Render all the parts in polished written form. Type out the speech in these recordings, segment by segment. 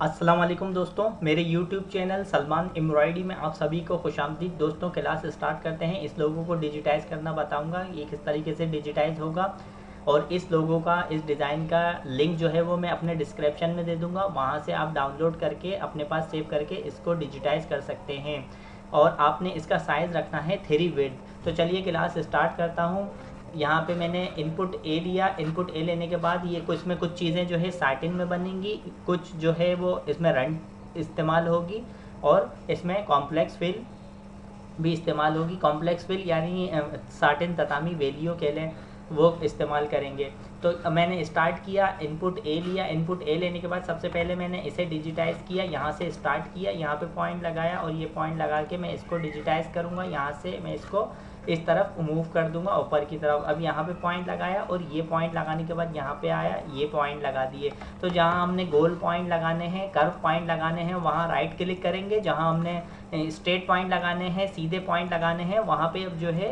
अस्सलाम वालेकुम दोस्तों, मेरे YouTube चैनल सलमान एम्ब्रॉयडरी में आप सभी को खुशामदीद। दोस्तों, क्लास स्टार्ट करते हैं। इस लोगों को डिजिटाइज़ करना बताऊंगा, ये किस तरीके से डिजिटाइज़ होगा। और इस लोगों का, इस डिज़ाइन का लिंक जो है वो मैं अपने डिस्क्रिप्शन में दे दूंगा, वहाँ से आप डाउनलोड करके अपने पास सेव करके इसको डिजिटाइज़ कर सकते हैं। और आपने इसका साइज़ रखना है 3 विड्थ। तो चलिए क्लास स्टार्ट करता हूँ। यहाँ पे मैंने इनपुट ए लिया। इनपुट ए लेने के बाद ये कुछ चीज़ें जो है साटिन में बनेंगी, कुछ जो है वो इसमें रंग इस्तेमाल होगी और इसमें कॉम्प्लेक्स फिल भी इस्तेमाल होगी। कॉम्प्लेक्स फिल यानी साटिन ततामी वेलियो कह लें, वो इस्तेमाल करेंगे। तो मैंने स्टार्ट किया, इनपुट ए लिया। इनपुट ए लेने के बाद सबसे पहले मैंने इसे डिजिटाइज़ किया, यहाँ से स्टार्ट किया, यहाँ पे पॉइंट लगाया और ये पॉइंट लगा के मैं इसको डिजिटाइज़ करूँगा। यहाँ से मैं इसको इस तरफ मूव कर दूंगा ऊपर की तरफ। अब यहाँ पे पॉइंट लगाया और ये पॉइंट लगाने के बाद यहाँ पे आया, ये पॉइंट लगा दिए। तो जहाँ हमने गोल पॉइंट लगाने हैं, कर्व पॉइंट लगाने हैं, वहाँ राइट क्लिक करेंगे। जहाँ हमने स्ट्रेट पॉइंट लगाने हैं, सीधे पॉइंट लगाने हैं, वहाँ पे अब जो है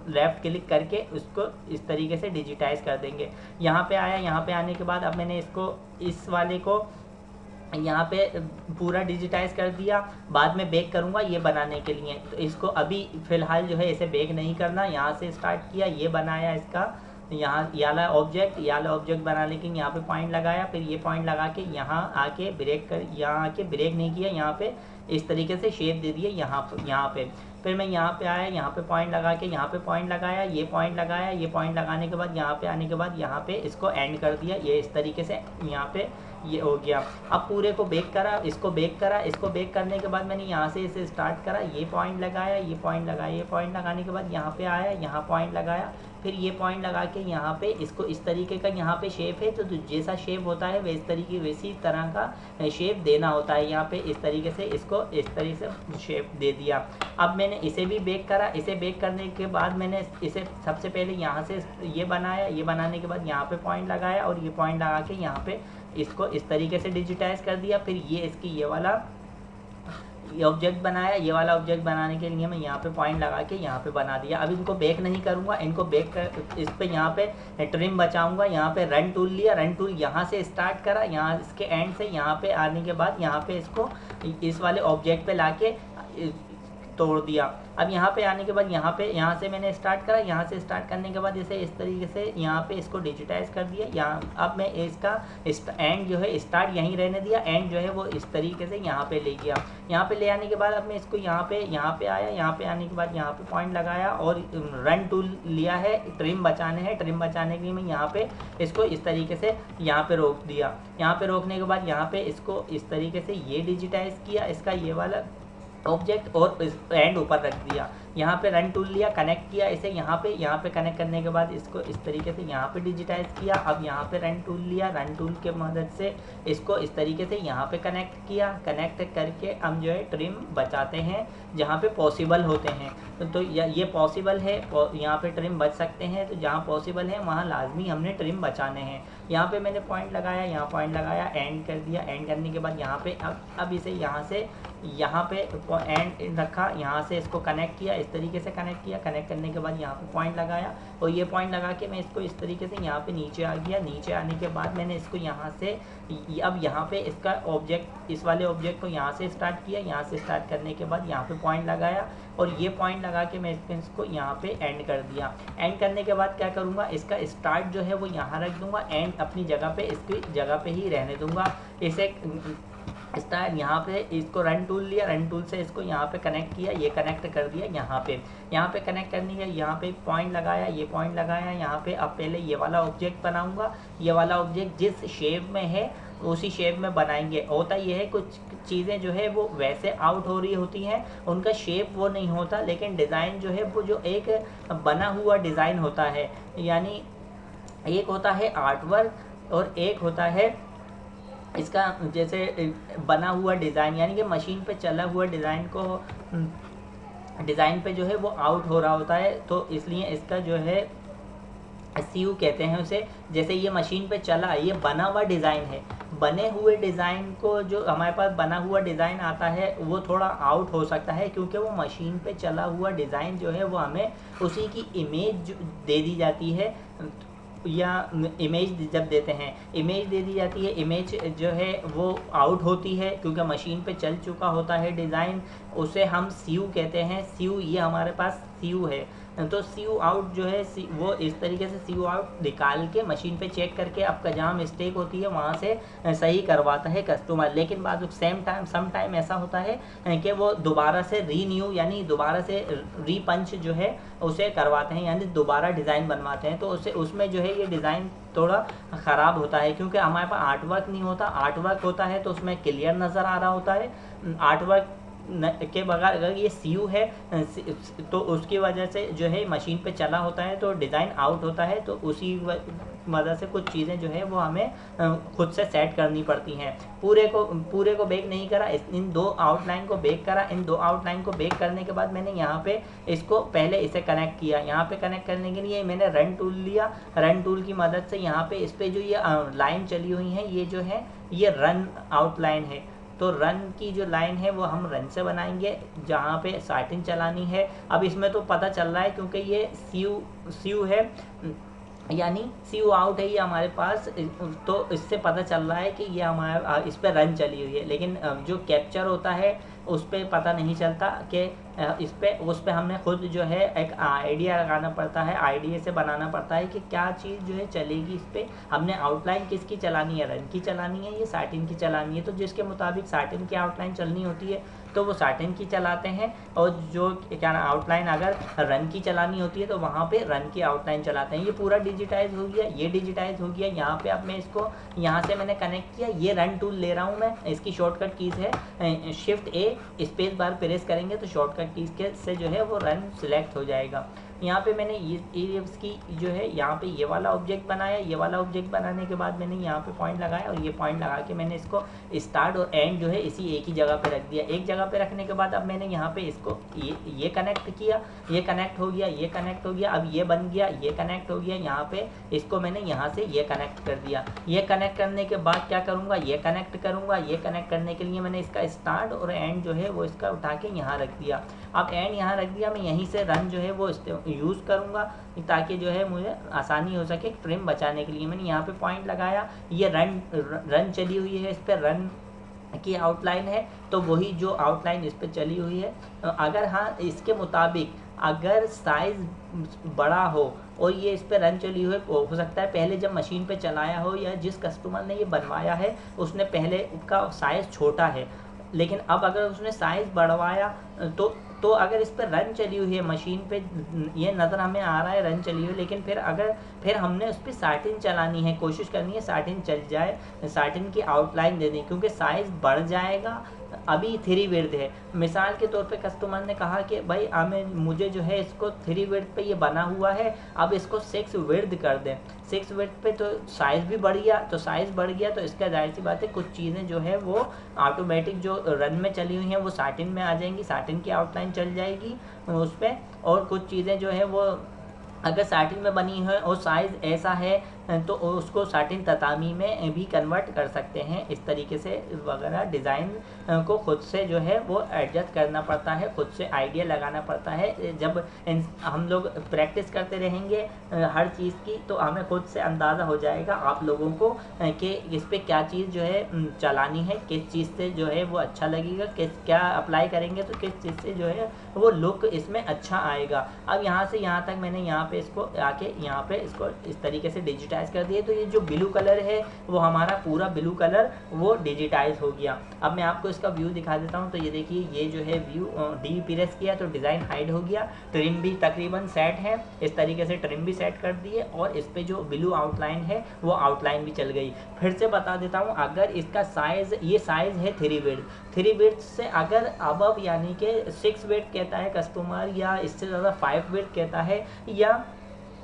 लेफ़्ट क्लिक करके उसको इस तरीके से डिजिटाइज़ कर देंगे। यहाँ पे आया, यहाँ पे आने के बाद अब मैंने इसको, इस वाले को यहाँ पे पूरा डिजिटाइज़ कर दिया। बाद में बेक करूँगा ये बनाने के लिए, तो इसको अभी फ़िलहाल जो है इसे बेक नहीं करना। यहाँ से स्टार्ट किया, ये बनाया इसका, यहाँ याला ऑब्जेक्ट बनाने के यहाँ पे पॉइंट लगाया, फिर ये पॉइंट लगा के यहाँ आके ब्रेक कर, यहाँ आके ब्रेक नहीं किया, यहाँ पे इस तरीके से शेप दे दिए यहाँ पे। फिर मैं यहाँ पे आया, यहाँ पे पॉइंट लगा के यहाँ पे पॉइंट लगाया, ये पॉइंट लगाया, ये पॉइंट लगाने के बाद यहाँ पे आने के बाद यहाँ पे इसको एंड कर दिया, ये इस तरीके से यहाँ पे ये हो गया। अब पूरे को बेक करा, इसको बेक करने के बाद मैंने यहाँ से इसे स्टार्ट करा, ये पॉइंट लगाया, ये पॉइंट लगाया, ये पॉइंट लगाने के बाद यहाँ पे आया, यहाँ पॉइंट लगाया, फिर ये पॉइंट लगा के यहाँ पे इसको इस तरीके का यहाँ पे शेप है, तो जैसा शेप होता है वैसी तरह का शेप देना होता है। यहाँ पे इस तरीके से इसको इस तरीके से शेप दे दिया। अब मैंने इसे भी बेक करा। इसे बेक करने के बाद मैंने इसे सबसे पहले यहाँ से ये बनाया, ये बनाने के बाद यहाँ पे पॉइंट लगाया और ये पॉइंट लगा के यहाँ पे इसको इस तरीके से डिजिटाइज़ कर दिया। फिर ये इसकी ये वाला ऑब्जेक्ट बनाया। ये वाला ऑब्जेक्ट बनाने के लिए मैं यहाँ पे पॉइंट लगा के यहाँ पे बना दिया। अब इनको बेक नहीं करूँगा, इनको बेक कर इस पे यहाँ पे ट्रिम बचाऊँगा। यहाँ पे रन टूल लिया, रन टूल यहाँ से स्टार्ट करा, यहाँ इसके एंड से यहाँ पे आने के बाद यहाँ पे इसको इस वाले ऑब्जेक्ट पे लाके तोड़ दिया। अब यहाँ पे आने के बाद यहाँ से मैंने स्टार्ट करा, यहाँ से स्टार्ट करने के बाद इसे इस तरीके से यहाँ पे इसको डिजिटाइज़ कर दिया। यहाँ अब मैं इसका एंड जो है स्टार्ट यहीं रहने दिया, एंड जो है वो इस तरीके से यहाँ पे ले गया। यहाँ पे ले आने के बाद अब मैं इसको यहाँ पे आया, यहाँ पे आने के बाद यहाँ पे पॉइंट लगाया और रन टूल लिया है, ट्रिम बचाने हैं। ट्रिम बचाने के लिए मैं यहाँ पे इसको इस तरीके से यहाँ पे रोक दिया। यहाँ पे रोकने के बाद यहाँ पे इसको इस तरीके से ये डिजिटाइज़ किया, इसका ये वाला ऑब्जेक्ट, और एंड ऊपर रख दिया। यहाँ पे रन टूल लिया, कनेक्ट किया इसे यहाँ पे कनेक्ट करने के बाद इसको इस तरीके से यहाँ पे डिजिटाइज़ किया। अब यहाँ पे रन टूल लिया, रन टूल के मदद से इसको इस तरीके से यहाँ पे कनेक्ट किया। कनेक्ट करके हम जो है ट्रिम बचाते हैं जहाँ पे पॉसिबल होते हैं। तो ये पॉसिबल है, यहाँ पे ट्रिम बच सकते हैं, तो जहाँ पॉसिबल है वहाँ लाजमी हमने ट्रिम बचाने हैं। यहाँ पे मैंने पॉइंट लगाया, यहाँ पॉइंट लगाया, एंड कर दिया। एंड करने के बाद यहाँ पे अब इसे यहाँ पे एंड रखा, यहाँ से इसको कनेक्ट किया, इस तरीके से कनेक्ट किया। कनेक्ट करने के बाद यहाँ पे पॉइंट लगाया और ये पॉइंट लगा के मैं इसको इस तरीके से यहाँ पे नीचे आ गया। नीचे आने के बाद मैंने इसको यहाँ से अब यहाँ पे इसका ऑब्जेक्ट, इस वाले ऑब्जेक्ट को यहाँ से स्टार्ट किया। यहाँ से स्टार्ट करने के बाद यहाँ पे पॉइंट लगाया और ये पॉइंट लगा के मैं इसको यहाँ पे एंड कर दिया। एंड करने के बाद क्या करूँगा, इसका स्टार्ट जो है वो यहाँ रख दूँगा, एंड अपनी जगह पे, इसकी जगह पे ही रहने दूँगा। इसे स्टार्ट यहाँ पे इसको रन टूल लिया, रन टूल से इसको यहाँ पे कनेक्ट किया, ये कनेक्ट कर दिया। यहाँ पे कनेक्ट करने के यहाँ पे पॉइंट लगाया, ये पॉइंट लगाया। यहाँ पे अब पहले ये वाला ऑब्जेक्ट बनाऊंगा। ये वाला ऑब्जेक्ट जिस शेप में है उसी शेप में बनाएंगे। होता ये है कुछ चीज़ें जो है वो वैसे आउट हो रही होती हैं, उनका शेप वो नहीं होता, लेकिन डिज़ाइन जो है वो जो एक बना हुआ डिज़ाइन होता है, यानी एक होता है आर्ट वर्क और एक होता है इसका जैसे बना हुआ डिज़ाइन, यानी कि मशीन पे चला हुआ डिज़ाइन पे जो है वो आउट हो रहा होता है। तो इसलिए इसका जो है सीयू कहते हैं उसे। जैसे ये मशीन पे चला, ये बना हुआ डिज़ाइन है। बने हुए डिज़ाइन को, जो हमारे पास बना हुआ डिज़ाइन आता है वो थोड़ा आउट हो सकता है, क्योंकि वो मशीन पे चला हुआ डिज़ाइन जो है वो हमें उसी की इमेज दे दी जाती है। या इमेज जब देते हैं, इमेज दे दी जाती है, इमेज जो है वो आउट होती है क्योंकि मशीन पे चल चुका होता है डिज़ाइन, उसे हम सीयू कहते हैं। सीयू, ये हमारे पास सीयू है, तो सीयू आउट जो है वो इस तरीके से सीयू आउट निकाल के मशीन पे चेक करके आपका जहाँ मिस्टेक होती है वहाँ से सही करवाता है कस्टमर। लेकिन बाद सम टाइम ऐसा होता है कि वो दोबारा से रीन्यू यानी दोबारा से रीपंच जो है उसे करवाते हैं, यानी दोबारा डिज़ाइन बनवाते हैं। तो उसमें जो है ये डिज़ाइन थोड़ा ख़राब होता है क्योंकि हमारे पास आर्ट वर्क नहीं होता। आर्ट वर्क होता है तो उसमें क्लियर नज़र आ रहा होता है। आर्ट वर्क के बगैर अगर ये सीयू है तो उसकी वजह से जो है मशीन पे चला होता है तो डिज़ाइन आउट होता है। तो उसी वजह से कुछ चीज़ें जो है वो हमें खुद से सेट करनी पड़ती हैं। पूरे को बेक नहीं करा, इन 2 आउटलाइन को बेक करा। इन 2 आउटलाइन को बेक करने के बाद मैंने यहाँ पे इसको पहले इसे कनेक्ट किया। यहाँ पे कनेक्ट करने के लिए मैंने रन टूल लिया। रन टूल की मदद से यहाँ पे इस पर जो ये लाइन चली हुई है ये जो है ये रन आउटलाइन है। तो रन की जो लाइन है वो हम रन से बनाएंगे जहाँ पे साटिन चलानी है। अब इसमें तो पता चल रहा है क्योंकि ये सीयू है यानी सीयू आउट है ये हमारे पास, तो इससे पता चल रहा है कि ये हमारे इस पर रन चली हुई है। लेकिन जो कैप्चर होता है उस पर पता नहीं चलता कि उस पर हमने खुद जो है एक आइडिया लगाना पड़ता है, आइडिया से बनाना पड़ता है कि क्या चीज़ जो है चलेगी इस पर। हमने आउटलाइन किसकी चलानी है, रन की चलानी है, ये साटिन की चलानी है। तो जिसके मुताबिक साटिन की आउटलाइन चलनी होती है तो वो साटिन की चलाते हैं, और जो क्या ना आउटलाइन अगर रन की चलानी होती है तो वहाँ पे रन की आउटलाइन चलाते हैं। ये पूरा डिजिटाइज हो गया, ये डिजिटाइज हो गया। यहाँ पे अब मैं इसको यहाँ से मैंने कनेक्ट किया, ये रन टूल ले रहा हूँ मैं। इसकी शॉर्टकट कीज़ है शिफ्ट ए, स्पेस बार प्रेस करेंगे तो शॉर्टकट कीज़ के से जो है वो रन सिलेक्ट हो जाएगा। यहाँ पे मैंने ये इसकी जो है यहाँ पे ये वाला ऑब्जेक्ट बनाया। ये वाला ऑब्जेक्ट बनाने के बाद मैंने यहाँ पे पॉइंट लगाया और ये पॉइंट लगा के मैंने इसको स्टार्ट और एंड जो है इसी एक ही जगह पे रख दिया। एक जगह पे रखने के बाद अब मैंने यहाँ पे इसको ये कनेक्ट किया, ये कनेक्ट हो गया, ये कनेक्ट हो गया। अब ये बन गया, ये कनेक्ट हो गया। यहाँ पे इसको मैंने यहाँ से ये कनेक्ट कर दिया। ये कनेक्ट करने के बाद क्या करूँगा, ये कनेक्ट करूँगा। ये कनेक्ट करने के लिए मैंने इसका स्टार्ट और एंड जो है वो इसका उठा के यहाँ रख दिया। अब एंड यहाँ रख दिया, मैं यहीं से रन जो है वो यूज़ करूँगा ताकि जो है मुझे आसानी हो सके फ्रेम बचाने के लिए। मैंने यहाँ पे पॉइंट लगाया, ये रन चली हुई है, इस पर रन की आउटलाइन है तो वही जो आउटलाइन इस पर चली हुई है। अगर हाँ इसके मुताबिक अगर साइज़ बड़ा हो और ये इस पर रन चली हुई हो सकता है पहले जब मशीन पे चलाया हो या जिस कस्टमर ने ये बनवाया है उसने पहले का साइज़ छोटा है, लेकिन अब अगर उसने साइज़ बढ़वाया तो अगर इस पर रन चली हुई है मशीन पे, ये नज़र हमें आ रहा है रन चली हुई, लेकिन फिर हमने उस पर साटिन चलानी है, कोशिश करनी है साटिन चल जाए, साटिन की आउटलाइन दे दें क्योंकि साइज़ बढ़ जाएगा। अभी 3 विड्थ है, मिसाल के तौर पे कस्टमर ने कहा कि भाई मुझे जो है इसको 3 विड्थ पे ये बना हुआ है, अब इसको 6 विड्थ कर दें। 6 विड्थ पे तो साइज़ भी बढ़ गया, तो साइज़ बढ़ गया तो इसका जाहिर सी बात है कुछ चीज़ें जो है वो ऑटोमेटिक जो रन में चली हुई हैं वो साटिन में आ जाएंगी, साटिन की आउटलाइन चल जाएगी उस पर। और कुछ चीज़ें जो है वो अगर साटिन में बनी है और साइज़ ऐसा है तो उसको साटिन ततामी में भी कन्वर्ट कर सकते हैं। इस तरीके से वगैरह डिज़ाइन को खुद से जो है वो एडजस्ट करना पड़ता है, खुद से आइडिया लगाना पड़ता है। जब हम लोग प्रैक्टिस करते रहेंगे हर चीज़ की तो हमें खुद से अंदाज़ा हो जाएगा आप लोगों को कि इस पर क्या चीज़ जो है चलानी है, किस चीज़ से जो है वो अच्छा लगेगा, क्या अप्लाई करेंगे तो किस चीज़ से जो है वो लुक इसमें अच्छा आएगा। अब यहाँ से यहाँ तक मैंने यहाँ पे इसको आके यहाँ पे इसको इस तरीके से डिजिटाइज कर दिए तो ये जो ब्लू कलर है वो हमारा पूरा ब्लू कलर वो डिजिटाइज हो गया। अब मैं आपको इसका व्यू दिखा देता हूँ। तो ये देखिए ये जो है व्यू डी प्रेस किया तो डिज़ाइन हाइड हो गया। ट्रिम भी तकरीबन सेट है, इस तरीके से ट्रिम भी सेट कर दिए और इस पे जो ब्लू आउटलाइन है वो आउटलाइन भी चल गई। फिर से बता देता हूँ, अगर इसका साइज़ ये साइज़ है 3 विड्थ से अगर अब यानी कि 6 विड्थ कहता है कस्टमर या इससे ज़्यादा 5 विड्थ कहता है, या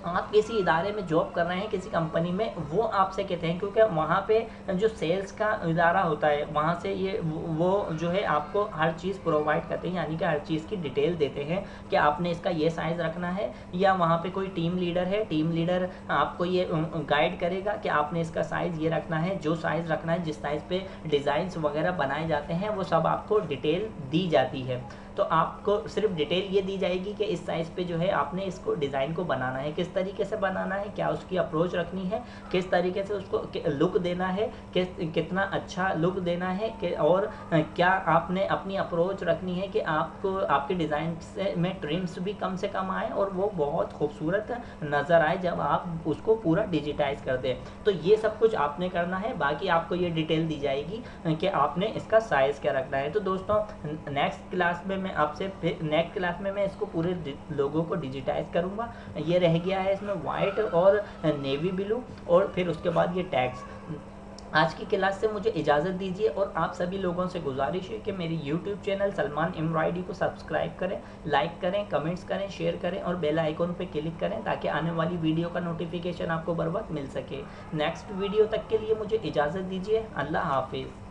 आप किसी इदारे में जॉब कर रहे हैं किसी कंपनी में, वो आपसे कहते हैं क्योंकि वहाँ पे जो सेल्स का इदारा होता है वहाँ से ये वो जो है आपको हर चीज़ प्रोवाइड करते हैं, यानी कि हर चीज़ की डिटेल देते हैं कि आपने इसका ये साइज़ रखना है। या वहाँ पे कोई टीम लीडर है, टीम लीडर आपको ये गाइड करेगा कि आपने इसका साइज़ ये रखना है, जो साइज़ रखना है, जिस साइज़ पे डिज़ाइंस वगैरह बनाए जाते हैं वो सब आपको डिटेल दी जाती है। तो आपको सिर्फ डिटेल ये दी जाएगी कि इस साइज़ पे जो है आपने इसको डिज़ाइन को बनाना है, किस तरीके से बनाना है, क्या उसकी अप्रोच रखनी है, किस तरीके से उसको लुक देना है, कितना अच्छा लुक देना है और क्या आपने अपनी अप्रोच रखनी है कि आपको आपके डिज़ाइन से में ट्रिम्स भी कम से कम आए और वो बहुत खूबसूरत नज़र आए जब आप उसको पूरा डिजिटाइज कर दें। तो ये सब कुछ आपने करना है, बाकी आपको ये डिटेल दी जाएगी कि आपने इसका साइज़ क्या रखना है। तो दोस्तों नेक्स्ट क्लास में मैं आपसे फिर नेक्स्ट क्लास में मैं इसको पूरे लोगों को डिजिटाइज करूँगा। ये रह गया है इसमें वाइट और नेवी ब्लू और फिर उसके बाद ये टैग्स। आज की क्लास से मुझे इजाज़त दीजिए और आप सभी लोगों से गुजारिश है कि मेरी यूट्यूब चैनल सलमान एम्ब्रॉयडरी को सब्सक्राइब करें, लाइक करें, कमेंट्स करें, शेयर करें और बेल आइकॉन पे क्लिक करें ताकि आने वाली वीडियो का नोटिफिकेशन आपको बर वक्त मिल सके। नेक्स्ट वीडियो तक के लिए मुझे इजाज़त दीजिए। अल्लाह हाफिज़।